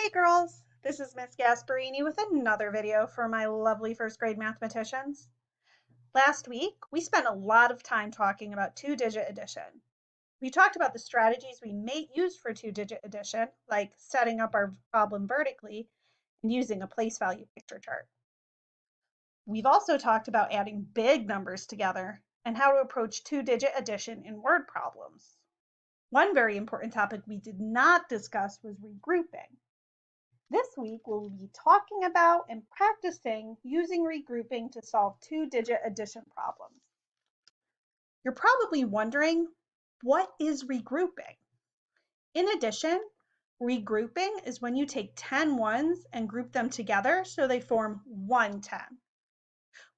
Hey girls, this is Miss Gasparini with another video for my lovely first grade mathematicians. Last week, we spent a lot of time talking about two-digit addition. We talked about the strategies we may use for two-digit addition, like setting up our problem vertically and using a place value picture chart. We've also talked about adding big numbers together and how to approach two-digit addition in word problems. One very important topic we did not discuss was regrouping. This week, we'll be talking about and practicing using regrouping to solve two-digit addition problems. You're probably wondering, what is regrouping? In addition, regrouping is when you take 10 ones and group them together so they form one 10.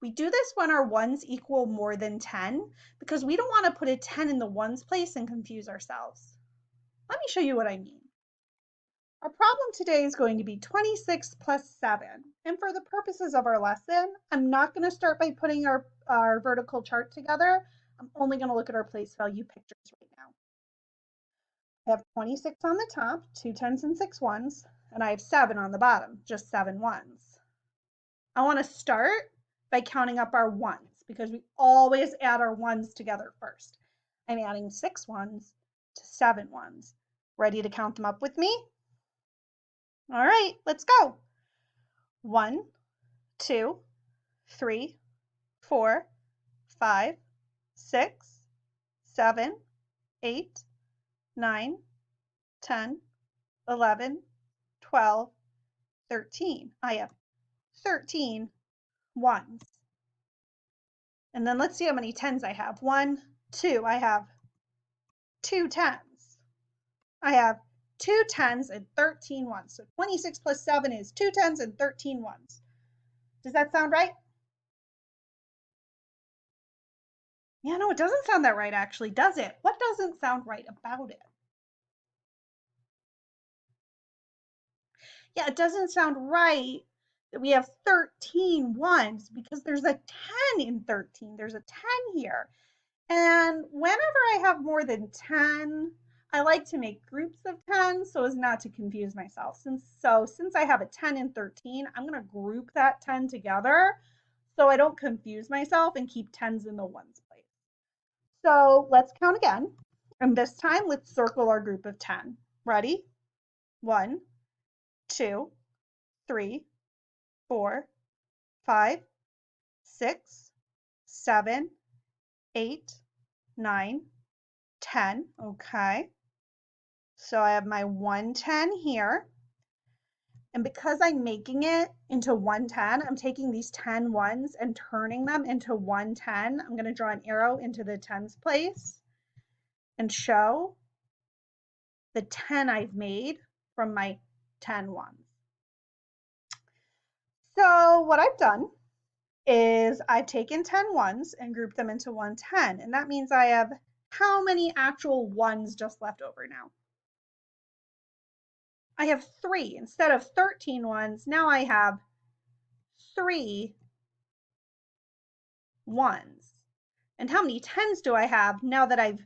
We do this when our ones equal more than 10 because we don't want to put a 10 in the ones place and confuse ourselves. Let me show you what I mean. Our problem today is going to be 26 plus 7. And for the purposes of our lesson, I'm not going to start by putting our vertical chart together. I'm only going to look at our place value pictures right now. I have 26 on the top, 2 10s and 6 ones, and I have 7 on the bottom, just 7 ones. I want to start by counting up our ones because we always add our ones together first. I'm adding 6 ones to 7 ones. Ready to count them up with me? All right, let's go. 1, 2, 3, 4, 5, 6, 7, 8, 9, 10, 11, 12, 13. I have 13 ones. And then let's see how many 10s I have. 1, 2, I have 2 10s. I have 2 10s and 13 ones. So 26 plus 7 is 2 10s and 13 ones. Does that sound right? Yeah, no, it doesn't sound that right actually, does it? What doesn't sound right about it? Yeah, it doesn't sound right that we have 13 ones because there's a 10 in 13. There's a 10 here. And whenever I have more than 10, I like to make groups of 10 so as not to confuse myself. Since I have a 10 and 13, I'm going to group that 10 together so I don't confuse myself and keep 10s in the ones place. So let's count again. And this time, let's circle our group of 10. Ready? 1, 2, 3, 4, 5, 6, 7, 8, 9, 10. Okay. So I have my 110 here. And because I'm making it into 110, I'm taking these 10 ones and turning them into 110. I'm going to draw an arrow into the tens place and show the 10 I've made from my 10 ones. So what I've done is I've taken 10 ones and grouped them into 110. And that means I have how many actual ones just left over now? I have 3. Instead of 13 ones, now I have 3 ones. And how many 10s do I have now that I've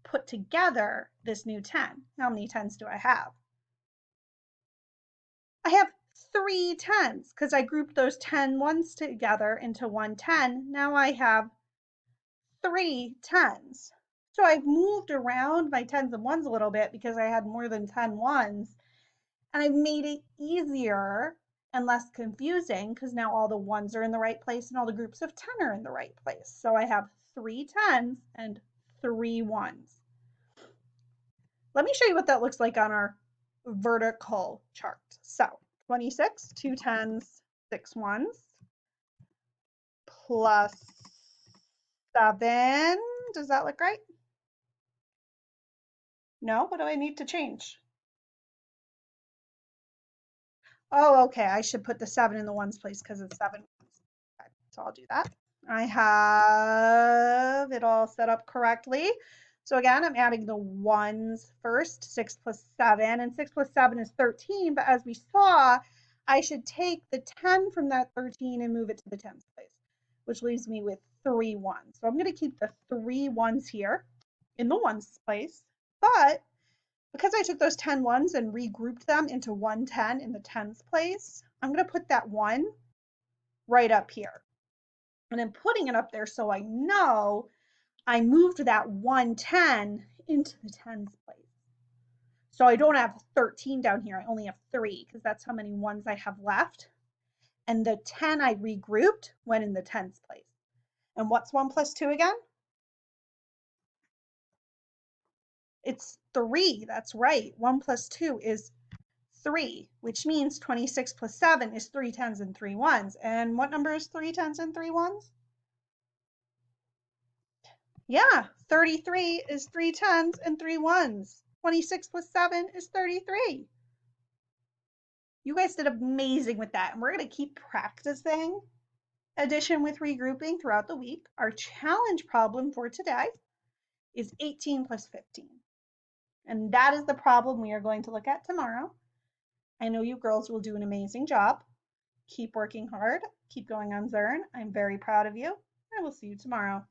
put together this new 10? How many 10s do I have? I have 3 10s because I grouped those 10 ones together into 110. Now I have 3 10s. So I've moved around my 10s and 1s a little bit because I had more than 10 ones. And I've made it easier and less confusing because now all the ones are in the right place and all the groups of 10 are in the right place. So I have 3 10s and 3 ones. Let me show you what that looks like on our vertical chart. So 26, 2 10s, 6 ones, plus 7. Does that look right? No? What do I need to change? Oh, okay. I should put the 7 in the ones place because it's 7 ones. Okay, so I'll do that. I have it all set up correctly. So again, I'm adding the ones first, 6 plus 7, and 6 plus 7 is 13. But as we saw, I should take the 10 from that 13 and move it to the tens place, which leaves me with 3 ones. So I'm going to keep the 3 ones here in the ones place, but Because I took those 10 ones and regrouped them into 110 in the tens place, I'm going to put that 1 right up here. And I'm putting it up there so I know I moved that 110 into the tens place. So I don't have 13 down here. I only have 3 because that's how many ones I have left. And the 10 I regrouped went in the tens place. And what's 1 plus 2 again? It's 3. That's right. 1 plus 2 is 3, which means 26 plus 7 is 3 tens and 3 ones. And what number is 3 tens and 3 ones? Yeah, 33 is 3 tens and 3 ones. 26 plus 7 is 33. You guys did amazing with that. And we're going to keep practicing addition with regrouping throughout the week. Our challenge problem for today is 18 plus 15. And that is the problem we are going to look at tomorrow. I know you girls will do an amazing job. Keep working hard. Keep going on Zern. I'm very proud of you. I will see you tomorrow.